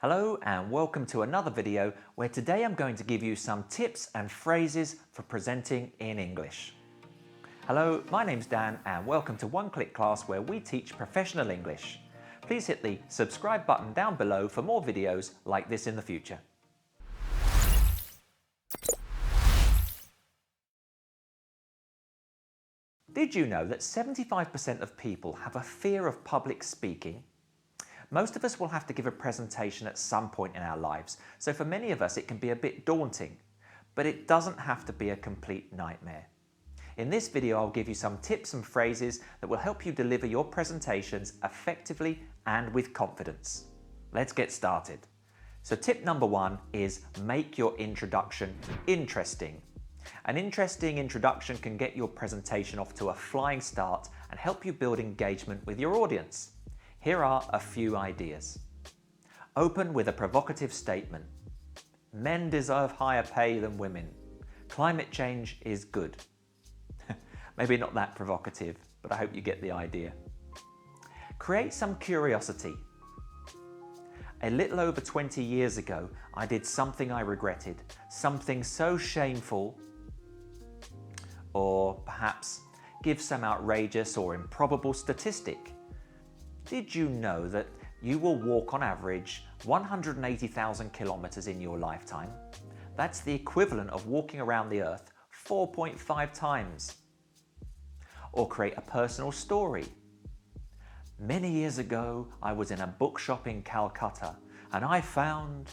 Hello and welcome to another video where today I'm going to give you some tips and phrases for presenting in English. Hello, my name's Dan and welcome to One Click Class where we teach professional English. Please hit the subscribe button down below for more videos like this in the future. Did you know that 75% of people have a fear of public speaking? Most of us will have to give a presentation at some point in our lives, so for many of us it can be a bit daunting, but it doesn't have to be a complete nightmare. In this video I'll give you some tips and phrases that will help you deliver your presentations effectively and with confidence. Let's get started. So tip number one is make your introduction interesting. An interesting introduction can get your presentation off to a flying start and help you build engagement with your audience. Here are a few ideas. Open with a provocative statement. Men deserve higher pay than women. Climate change is good. Maybe not that provocative, but I hope you get the idea. Create some curiosity. A little over 20 years ago, I did something I regretted, something so shameful, or perhaps give some outrageous or improbable statistic. Did you know that you will walk on average 180,000 kilometers in your lifetime? That's the equivalent of walking around the earth 4.5 times. Or create a personal story. Many years ago, I was in a bookshop in Calcutta and I found,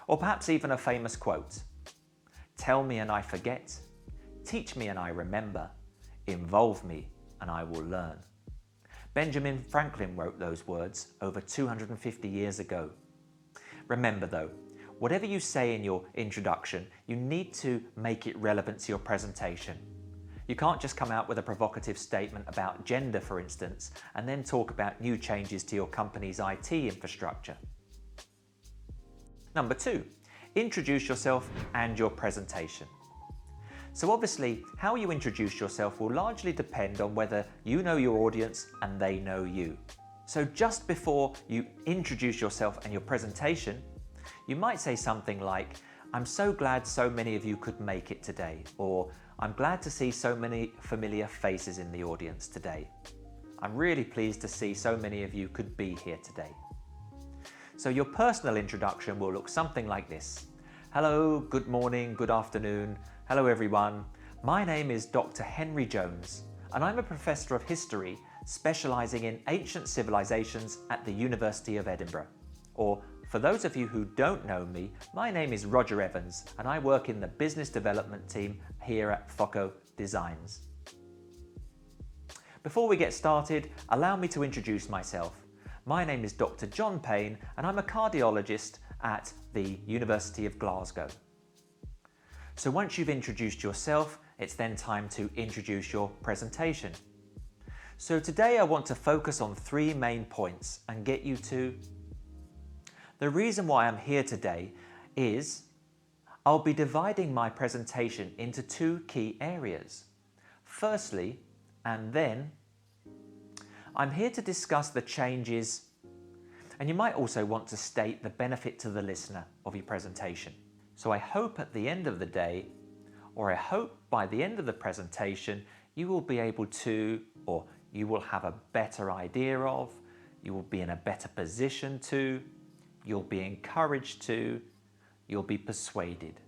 or perhaps even a famous quote. Tell me and I forget. Teach me and I remember. Involve me and I will learn. Benjamin Franklin wrote those words over 250 years ago. Remember though, whatever you say in your introduction, you need to make it relevant to your presentation. You can't just come out with a provocative statement about gender, for instance, and then talk about new changes to your company's IT infrastructure. Number two, introduce yourself and your presentation. So obviously, how you introduce yourself will largely depend on whether you know your audience and they know you. So just before you introduce yourself and your presentation, you might say something like, I'm so glad so many of you could make it today, or I'm glad to see so many familiar faces in the audience today. I'm really pleased to see so many of you could be here today. So your personal introduction will look something like this. Hello, good morning, good afternoon. Hello everyone, my name is Dr. Henry Jones and I'm a professor of history specialising in ancient civilizations at the University of Edinburgh. Or for those of you who don't know me, my name is Roger Evans and I work in the business development team here at Foco Designs. Before we get started, allow me to introduce myself. My name is Dr. John Payne and I'm a cardiologist at the University of Glasgow. So once you've introduced yourself, it's then time to introduce your presentation. So today I want to focus on three main points and get you to... The reason why I'm here today is I'll be dividing my presentation into two key areas. Firstly, and then, I'm here to discuss the changes, and you might also want to state the benefit to the listener of your presentation. So I hope at the end of the day, or I hope by the end of the presentation, you will be able to, or you will have a better idea of, you will be in a better position to, you'll be encouraged to, you'll be persuaded.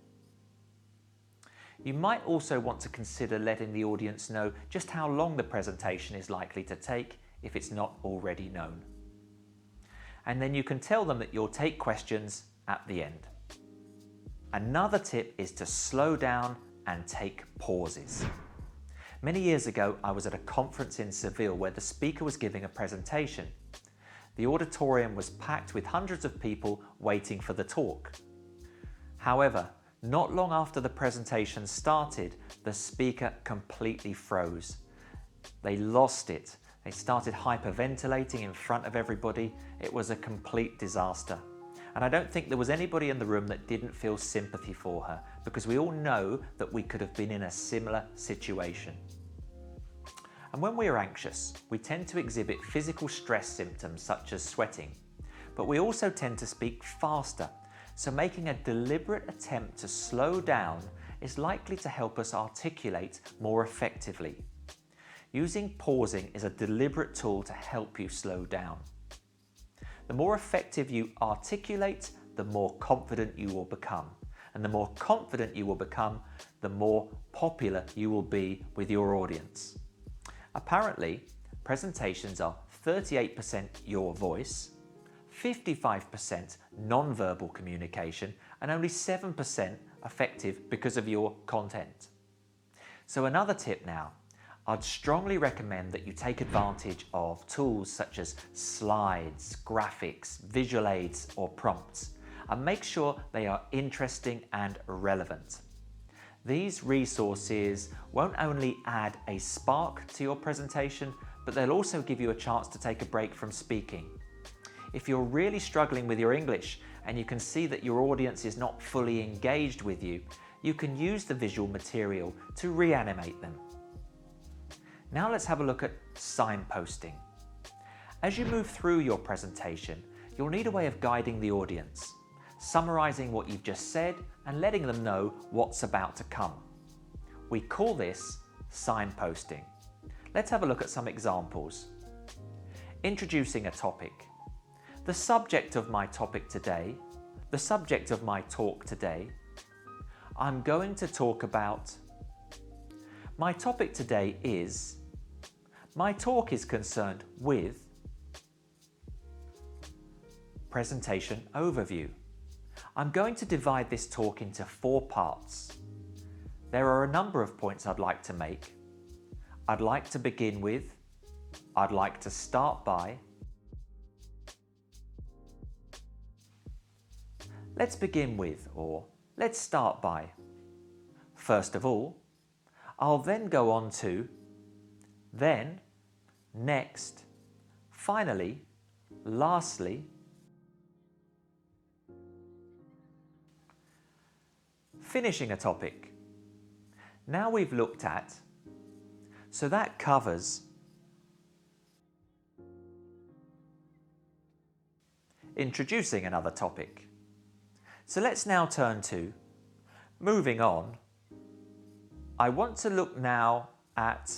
You might also want to consider letting the audience know just how long the presentation is likely to take if it's not already known. And then you can tell them that you'll take questions at the end. Another tip is to slow down and take pauses. Many years ago, I was at a conference in Seville where the speaker was giving a presentation. The auditorium was packed with hundreds of people waiting for the talk. However, not long after the presentation started, the speaker completely froze. They lost it. They started hyperventilating in front of everybody. It was a complete disaster. And I don't think there was anybody in the room that didn't feel sympathy for her, because we all know that we could have been in a similar situation. And when we are anxious, we tend to exhibit physical stress symptoms such as sweating. but we also tend to speak faster. So making a deliberate attempt to slow down is likely to help us articulate more effectively. Using pausing is a deliberate tool to help you slow down. The more effective you articulate, the more confident you will become. And the more confident you will become, the more popular you will be with your audience. Apparently, presentations are 38% your voice, 55% non-verbal communication, and only 7% effective because of your content. So another tip now, I'd strongly recommend that you take advantage of tools such as slides, graphics, visual aids, or prompts, and make sure they are interesting and relevant. These resources won't only add a spark to your presentation, but they'll also give you a chance to take a break from speaking. If you're really struggling with your English and you can see that your audience is not fully engaged with you, you can use the visual material to reanimate them. Now let's have a look at signposting. As you move through your presentation, you'll need a way of guiding the audience, summarizing what you've just said and letting them know what's about to come. We call this signposting. Let's have a look at some examples. Introducing a topic. The subject of my topic today, the subject of my talk today, I'm going to talk about. My topic today is. My talk is concerned with. Presentation overview. I'm going to divide this talk into 4 parts. There are a number of points I'd like to make. I'd like to begin with. I'd like to start by. Let's begin with, or let's start by. First of all, I'll then go on to, then, next, finally, lastly, finishing a topic. Now we've looked at, so that covers introducing another topic. So let's now turn to moving on. I want to look now at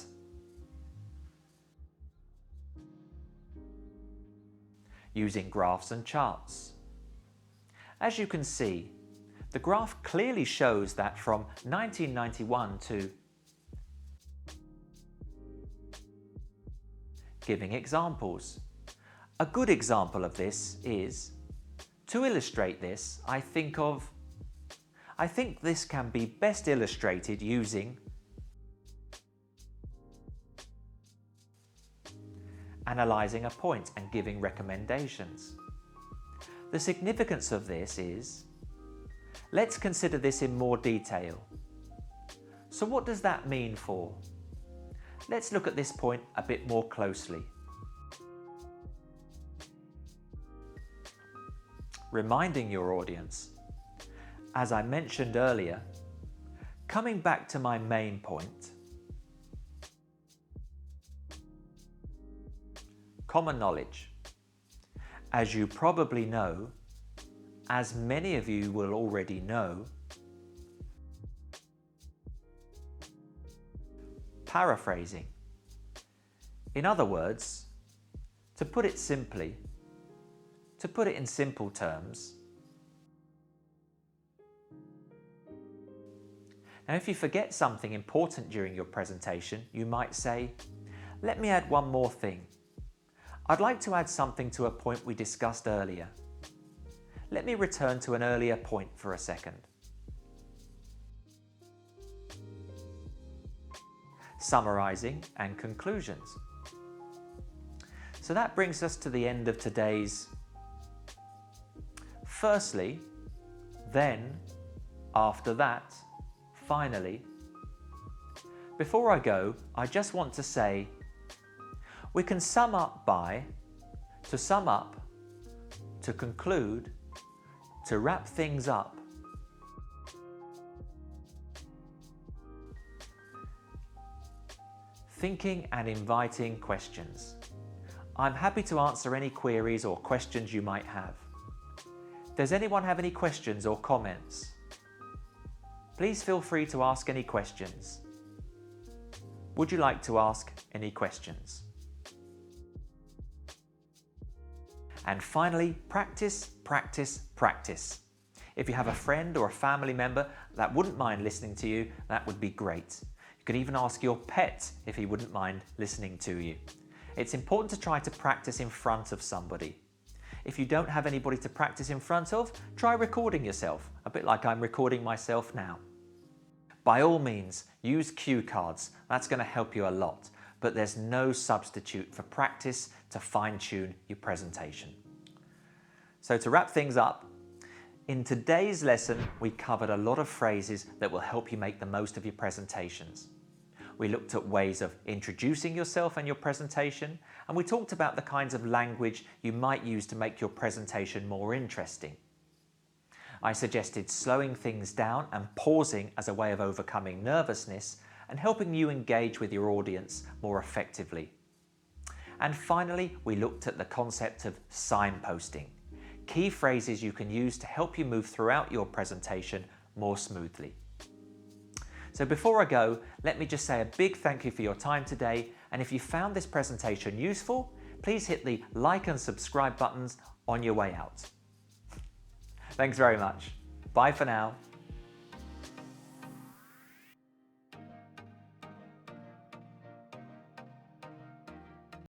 using graphs and charts. As you can see, the graph clearly shows that from 1991 to giving examples. A good example of this is, to illustrate this, I think this can be best illustrated using analysing a point and giving recommendations. The significance of this is, let's consider this in more detail. So what does that mean for? Let's look at this point a bit more closely. Reminding your audience, as I mentioned earlier, coming back to my main point, common knowledge. As you probably know, as many of you will already know, paraphrasing. In other words, to put it simply, to put it in simple terms, now if you forget something important during your presentation, you might say, let me add one more thing. I'd like to add something to a point we discussed earlier. Let me return to an earlier point for a second. Summarizing and conclusions. So that brings us to the end of today's firstly, then, after that, finally. Before I go, I just want to say, we can sum up by, to sum up, to conclude, to wrap things up. Thinking and inviting questions. I'm happy to answer any queries or questions you might have. Does anyone have any questions or comments? Please feel free to ask any questions. Would you like to ask any questions? And finally, practice, practice, practice. If you have a friend or a family member that wouldn't mind listening to you, that would be great. You could even ask your pet if he wouldn't mind listening to you. It's important to try to practice in front of somebody. If you don't have anybody to practice in front of, try recording yourself, a bit like I'm recording myself now. By all means, use cue cards. That's going to help you a lot, but there's no substitute for practice to fine-tune your presentation. So to wrap things up, in today's lesson, we covered a lot of phrases that will help you make the most of your presentations. We looked at ways of introducing yourself and your presentation, and we talked about the kinds of language you might use to make your presentation more interesting. I suggested slowing things down and pausing as a way of overcoming nervousness and helping you engage with your audience more effectively. And finally, we looked at the concept of signposting, key phrases you can use to help you move throughout your presentation more smoothly. So before I go, let me just say a big thank you for your time today, and if you found this presentation useful, please hit the like and subscribe buttons on your way out. Thanks very much. Bye for now.